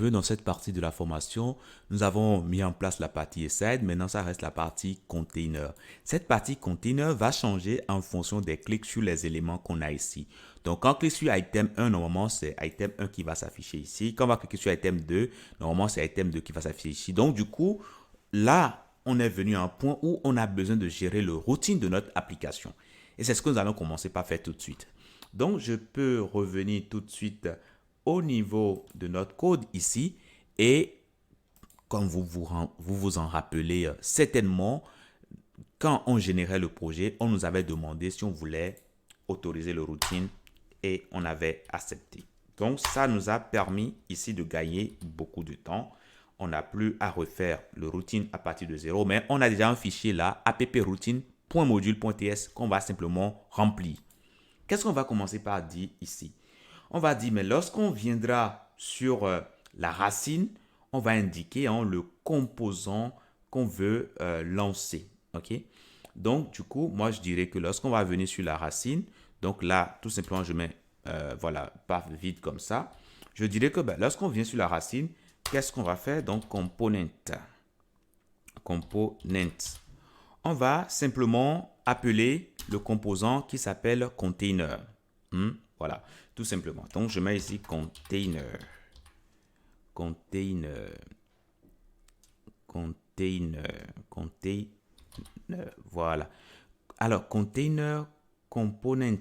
observé dans cette partie de la formation, nous avons mis en place la partie aside. Maintenant, ça reste la partie container. Cette partie container va changer en fonction des clics sur les éléments qu'on a ici. Donc, quand on clique sur item 1, normalement, c'est item 1 qui va s'afficher ici. Quand on va cliquer sur item 2, normalement, c'est item 2 qui va s'afficher ici. Donc, du coup, là, on est venu à un point où on a besoin de gérer le routine de notre application. Et c'est ce que nous allons commencer par faire tout de suite. Donc, je peux revenir tout de suite au niveau de notre code ici et comme vous en rappelez certainement, quand on générait le projet, on nous avait demandé si on voulait autoriser le routine et on avait accepté. Donc, ça nous a permis ici de gagner beaucoup de temps. On n'a plus à refaire le routine à partir de zéro, mais on a déjà un fichier là, approutine.module.ts qu'on va simplement remplir. Qu'est-ce qu'on va commencer par dire ici? On va dire, mais lorsqu'on viendra sur la racine, on va indiquer le composant qu'on veut lancer. OK? Donc, du coup, moi, je dirais que lorsqu'on va venir sur la racine, donc là, tout simplement, je mets, voilà, pas vide comme ça. Je dirais que lorsqu'on vient sur la racine, qu'est-ce qu'on va faire? Donc, component. On va simplement appeler le composant qui s'appelle container. Voilà, tout simplement. Donc, je mets ici container. Voilà. Alors, container component.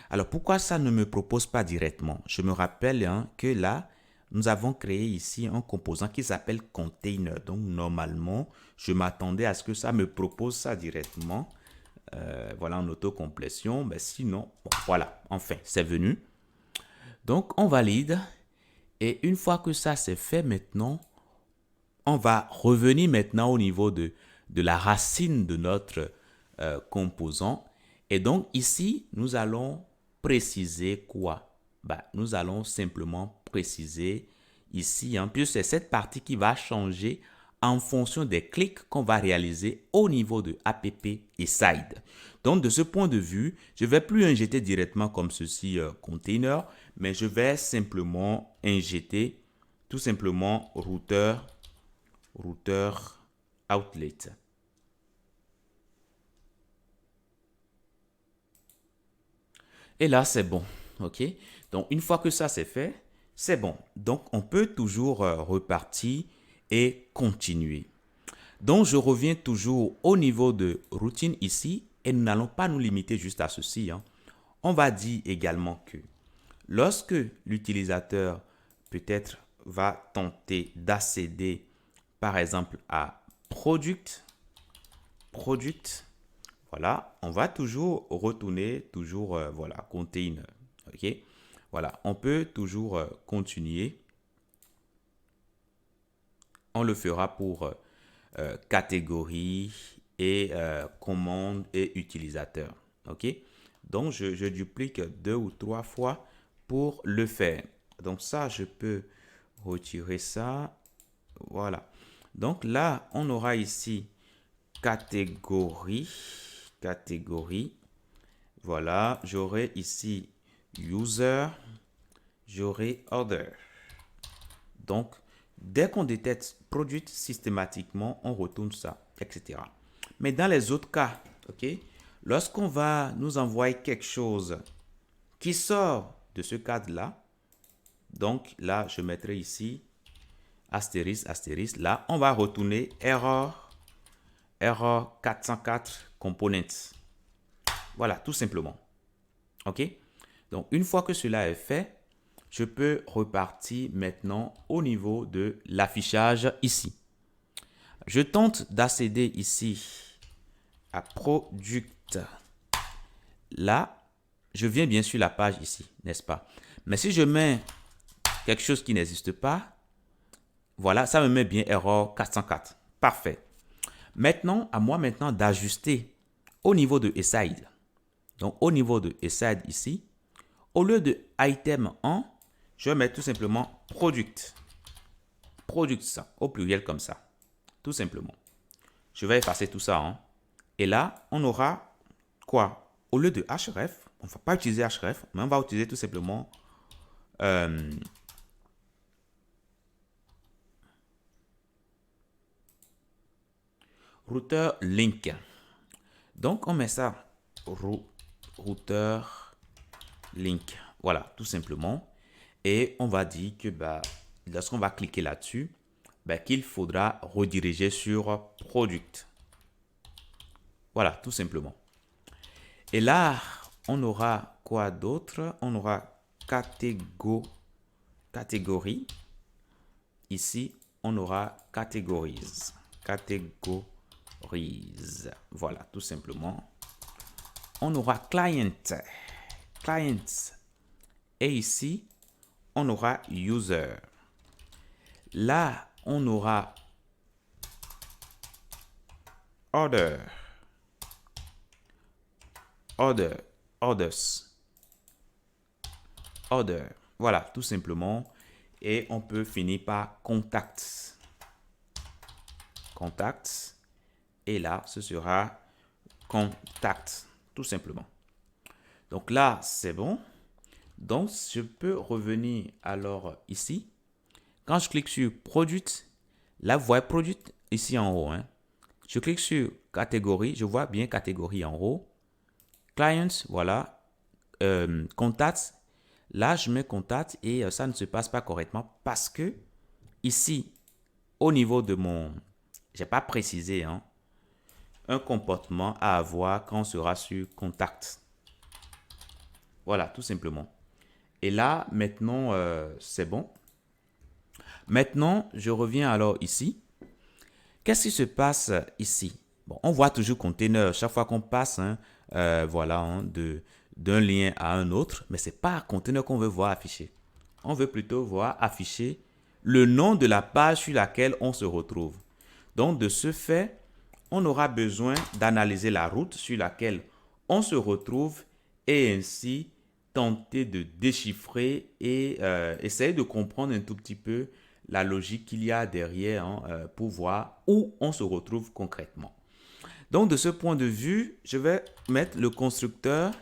Alors, pourquoi ça ne me propose pas directement? Je me rappelle que là, nous avons créé ici un composant qui s'appelle container. Donc, normalement, je m'attendais à ce que ça me propose ça directement. Voilà, en autocomplétion. Mais sinon, bon, voilà, enfin, c'est venu. Donc, on valide. Et une fois que ça c'est fait maintenant, on va revenir maintenant au niveau de la racine de notre composant. Et donc, ici, nous allons préciser quoi? Nous allons simplement préciser ici, puisque c'est cette partie qui va changer en fonction des clics qu'on va réaliser au niveau de app et side. Donc, de ce point de vue, je ne vais plus injecter directement comme ceci container, mais je vais simplement injecter tout simplement router outlet. Et là, c'est bon. OK? Donc, une fois que ça c'est fait, c'est bon. Donc, on peut toujours repartir et continuer. Donc, je reviens toujours au niveau de routine ici et nous n'allons pas nous limiter juste à ceci. On va dire également que lorsque l'utilisateur peut-être va tenter d'accéder par exemple à product, voilà, on va toujours retourner, voilà, container. OK? Voilà, on peut toujours continuer. On le fera pour catégorie et commande et utilisateur. OK? Donc, je duplique 2 ou 3 fois pour le faire. Donc, ça, je peux retirer ça. Voilà. Donc, là, on aura ici catégorie. Voilà. J'aurai ici user. J'aurai order. Donc, dès qu'on détecte produit systématiquement, on retourne ça, etc. Mais dans les autres cas, OK, lorsqu'on va nous envoyer quelque chose qui sort de ce cadre-là, donc là, je mettrai ici astérisque, astérisque. Là, on va retourner error 404 components. Voilà, tout simplement. OK? Donc, une fois que cela est fait, je peux repartir maintenant au niveau de l'affichage ici. Je tente d'accéder ici à Product. Là, je viens bien sur la page ici, n'est-ce pas? Mais si je mets quelque chose qui n'existe pas, voilà, ça me met bien error 404. Parfait. Maintenant, à moi maintenant d'ajuster au niveau de aside. Donc, au niveau de aside ici, au lieu de item 1, je vais mettre tout simplement product. Products au pluriel comme ça. Tout simplement. Je vais effacer tout ça. Et là, on aura quoi? Au lieu de href, on ne va pas utiliser href, mais on va utiliser tout simplement routeur link. Donc, on met ça, routeur link. Voilà, tout simplement. Et on va dire que lorsqu'on va cliquer là-dessus, qu'il faudra rediriger sur product. Voilà, tout simplement. Et là, on aura quoi d'autre? On aura catégorie. Ici, on aura categories. Voilà, tout simplement. On aura clients. Et ici, on aura user. Là, on aura others. Voilà, tout simplement. Et on peut finir par contacts. Et là, ce sera contact, tout simplement. Donc là, c'est bon. Donc, je peux revenir alors ici. Quand je clique sur Product, là, vous voyez Product ici en haut. Je clique sur Catégorie, je vois bien Catégorie en haut. Clients, voilà. Contacts, là, je mets Contact et ça ne se passe pas correctement parce que ici, au niveau de mon... J'ai pas précisé, un comportement à avoir quand on sera sur Contact. Voilà, tout simplement. Et là, maintenant, c'est bon. Maintenant, je reviens alors ici. Qu'est-ce qui se passe ici? Bon, on voit toujours container chaque fois qu'on passe, voilà, d'un lien à un autre, mais ce n'est pas un container qu'on veut voir affiché. On veut plutôt voir afficher le nom de la page sur laquelle on se retrouve. Donc, de ce fait, on aura besoin d'analyser la route sur laquelle on se retrouve et ainsi tenter de déchiffrer et essayer de comprendre un tout petit peu la logique qu'il y a derrière pour voir où on se retrouve concrètement. Donc, de ce point de vue, je vais mettre le constructeur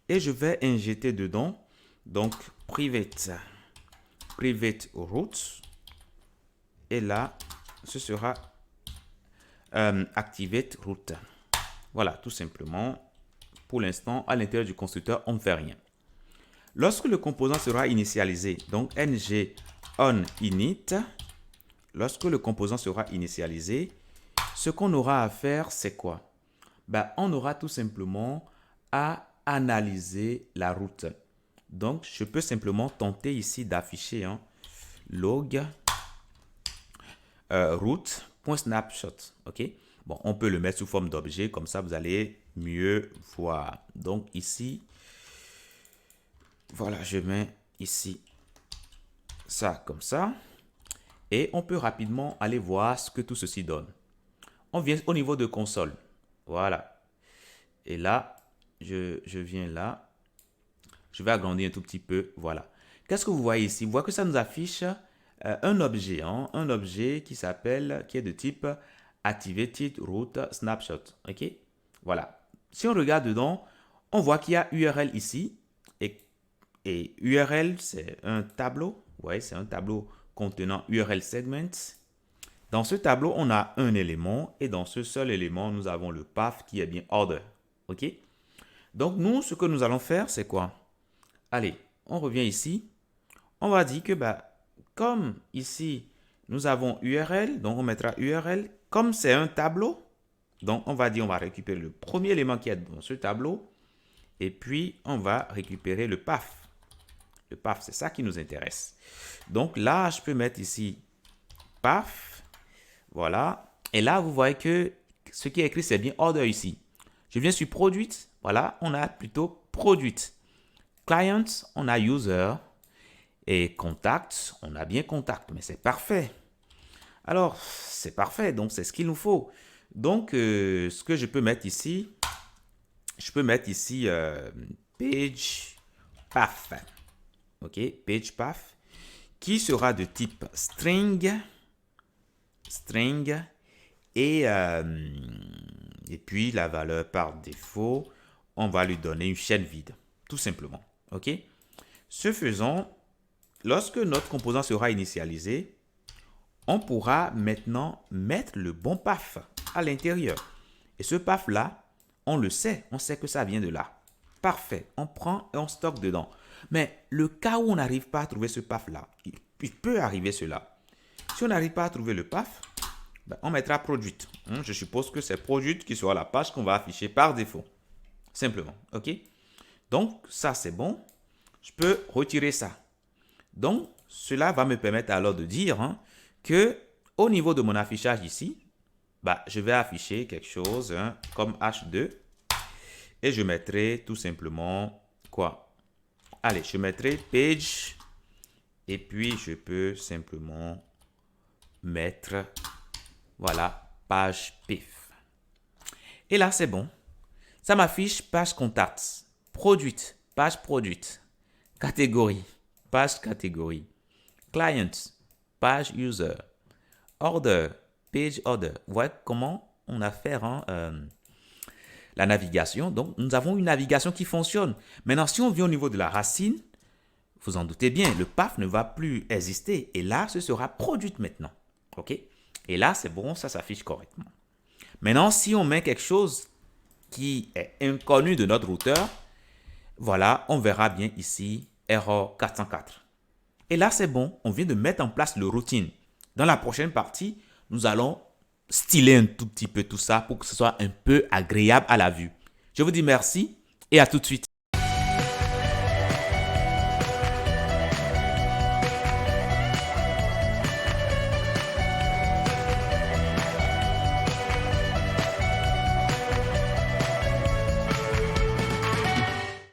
et je vais injecter dedans, donc, private route. Et là, ce sera activate route. Voilà, tout simplement. Pour l'instant, à l'intérieur du constructeur, on ne fait rien. Lorsque le composant sera initialisé, donc ng on init, lorsque le composant sera initialisé, ce qu'on aura à faire, c'est quoi? On aura tout simplement à analyser la route. Donc, je peux simplement tenter ici d'afficher log route.snapshot. OK? Bon, on peut le mettre sous forme d'objet, comme ça vous allez mieux voir. Donc ici, voilà, je mets ici ça comme ça. Et on peut rapidement aller voir ce que tout ceci donne. On vient au niveau de console. Voilà. Et là, je viens là. Je vais agrandir un tout petit peu. Voilà. Qu'est-ce que vous voyez ici? Vous voyez que ça nous affiche un objet. Un objet qui est de type Activated Route Snapshot. OK? Voilà. Si on regarde dedans, on voit qu'il y a URL ici. Et URL, c'est un tableau. Vous voyez, c'est un tableau contenant URL segments. Dans ce tableau, on a un élément. Et dans ce seul élément, nous avons le path qui est bien order. OK? Donc, nous, ce que nous allons faire, c'est quoi? Allez, on revient ici. On va dire que, comme ici, nous avons URL, donc on mettra URL. Comme c'est un tableau, donc on va dire, on va récupérer le premier élément qui est dans ce tableau. Et puis, on va récupérer le path. Le path, c'est ça qui nous intéresse. Donc là, je peux mettre ici path. Voilà. Et là, vous voyez que ce qui est écrit, c'est bien order ici. Je viens sur produit. Voilà, on a plutôt produit. Client, on a user. Et contact, on a bien contact. Mais c'est parfait. Alors, c'est parfait. Donc, c'est ce qu'il nous faut. Donc, ce que je peux mettre ici, je peux mettre ici page path. OK, page path, qui sera de type string, et puis la valeur par défaut, on va lui donner une chaîne vide, tout simplement. OK, ce faisant, lorsque notre composant sera initialisé, on pourra maintenant mettre le bon path. à l'intérieur. Et ce PAF-là, on le sait, on sait que ça vient de là. Parfait, on prend et on stocke dedans. Mais le cas où on n'arrive pas à trouver ce PAF-là, il peut arriver cela. Si on n'arrive pas à trouver le PAF, ben, on mettra product. Je suppose que c'est product qui sera la page qu'on va afficher par défaut. Simplement, ok? Donc, ça c'est bon. Je peux retirer ça. Donc, cela va me permettre alors de dire que au niveau de mon affichage ici, bah, je vais afficher quelque chose comme H2 et je mettrai tout simplement quoi? Allez, je mettrai page et puis je peux simplement mettre, voilà, page PIF. Et là, c'est bon. Ça m'affiche page contacts, produit, page produit, catégorie, page catégorie, client, page user, order, page order. Vous voyez comment on a fait la navigation. Donc, nous avons une navigation qui fonctionne. Maintenant, si on vient au niveau de la racine, vous en doutez bien, le PAF ne va plus exister. Et là, ce sera produit maintenant. OK? Et là, c'est bon, ça s'affiche correctement. Maintenant, si on met quelque chose qui est inconnu de notre routeur, voilà, on verra bien ici, error 404. Et là, c'est bon, on vient de mettre en place le routine. Dans la prochaine partie, nous allons styler un tout petit peu tout ça pour que ce soit un peu agréable à la vue. Je vous dis merci et à tout de suite.